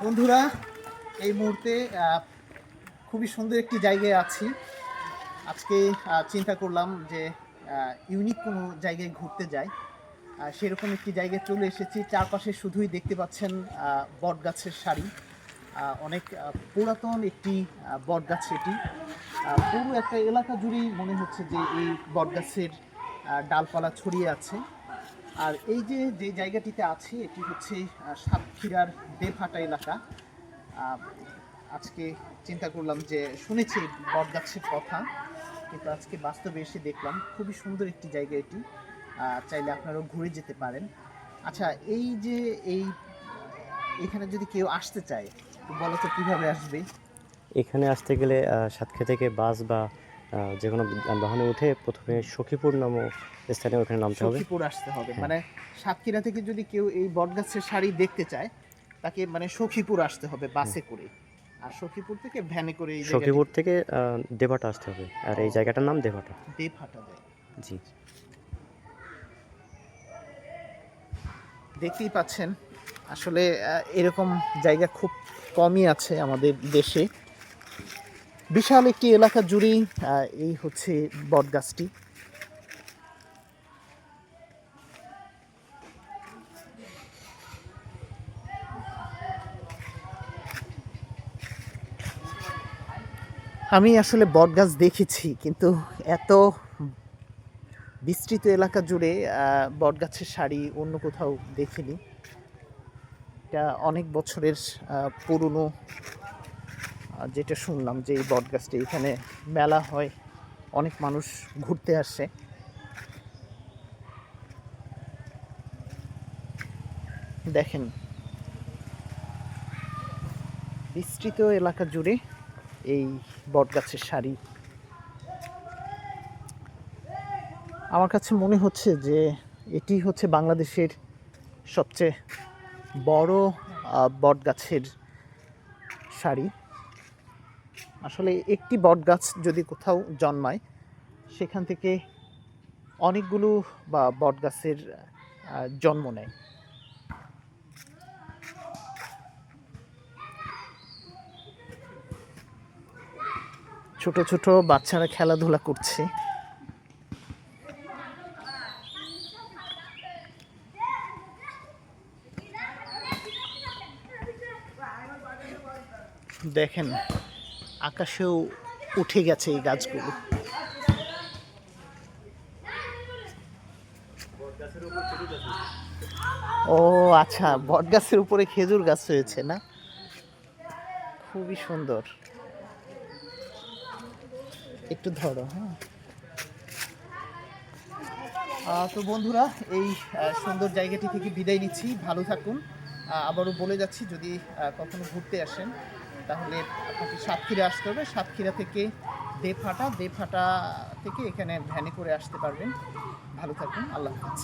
বন্ধুরা, এই মুহূর্তে খুবই সুন্দর একটি জায়গায় আছি। আজকে চিন্তা করলাম যে ইউনিক কোনো জায়গায় ঘুরতে যাই। সেরকম একটি জায়গায় চলে এসেছি। চারপাশে শুধুই দেখতে পাচ্ছেন বটগাছের সারি। অনেক পুরাতন একটি বটগাছ এটি। পুরো একটা এলাকা জুড়েই মনে হচ্ছে যে এই বটগাছের ডালপালা ছড়িয়ে আছে। আর এই যে জায়গাটিতে আছি এটি হচ্ছে সাতক্ষীরার দেবহাটা এলাকা। আজকে চিন্তা করলাম যে শুনেছি বটগাছের কথা, কিন্তু আজকে বাস্তবে এসে দেখলাম খুবই সুন্দর একটি জায়গা এটি। চাইলে আপনারাও ঘুরে যেতে পারেন। আচ্ছা, এই যে এখানে যদি কেউ আসতে চায়, তো বলো তো কিভাবে আসবে? এখানে আসতে গেলে সাতক্ষীরা থেকে বাস বা যে কোনো যানবাহনে উঠে প্রথমে সখীপুর নামক স্থানে ওখানে নামতে হবে। সখীপুর আসতে হবে, হ্যাঁ। মানে সাতক্ষীরা থেকে যদি কেউ এই বটগাছের শাড়ি দেখতে চায়, তাকে মানে সখীপুর আসতে হবে হ্যাঁ। বাসে করে। আর সখীপুর থেকে ভ্যানে করে এই জায়গাটি। সখীপুর থেকে দেবহাটা আসতে হবে, আর এই ও, জায়গাটার নাম দেবহাটা। দেবহাটা যায়। জি। দেখতেই পাচ্ছেন, আসলে এরকম জায়গা খুব কমই আছে আমাদের দেশে। বিশাল একটি এলাকা জুড়েই এই হচ্ছে বটগাছটি। আমি আসলে বটগাছ দেখেছি, কিন্তু এত বিস্তৃত এলাকা জুড়ে বটগাছের সারি অন্য কোথাও দেখিনি। এটা অনেক বছরের পুরনো। যেটা শুনলাম যে এই বটগাছটি, এখানে মেলা হয়, অনেক মানুষ ঘুরতে আসে। দেখেন, বিস্তৃত এলাকা জুড়ে এই বটগাছের সারি। আমার কাছে মনে হচ্ছে যে এটি হচ্ছে বাংলাদেশের সবচেয়ে বড় বটগাছের সারি। আসলে একটি বটগাছ যদি কোথাও জন্মায়, সেখান থেকে অনেকগুলো বা বটগাছের জন্ম নেয়। ছোট ছোট বাচ্চারা খেলাধুলা করছে। দেখেন, আকাশেও উঠে গেছে এই গাছগুলো। ও আচ্ছা, বটগাছের উপরে খেজুর গাছ হয়েছে না? খুবই সুন্দর। একটু ধরো, হ্যাঁ। তো বন্ধুরা, এই সুন্দর জায়গাটি থেকে বিদায় নিচ্ছি। ভালো থাকুন। আবারও বলে যাচ্ছি, যদি কখনো ঘুরতে আসেন, তাহলে আপনাকে সাতক্ষীরা আসতে হবে। সাতক্ষীরা থেকে দেবহাটা থেকে এখানে ভ্যানে করে আসতে পারবেন। ভালো থাকুন। আল্লাহ হাফেজ।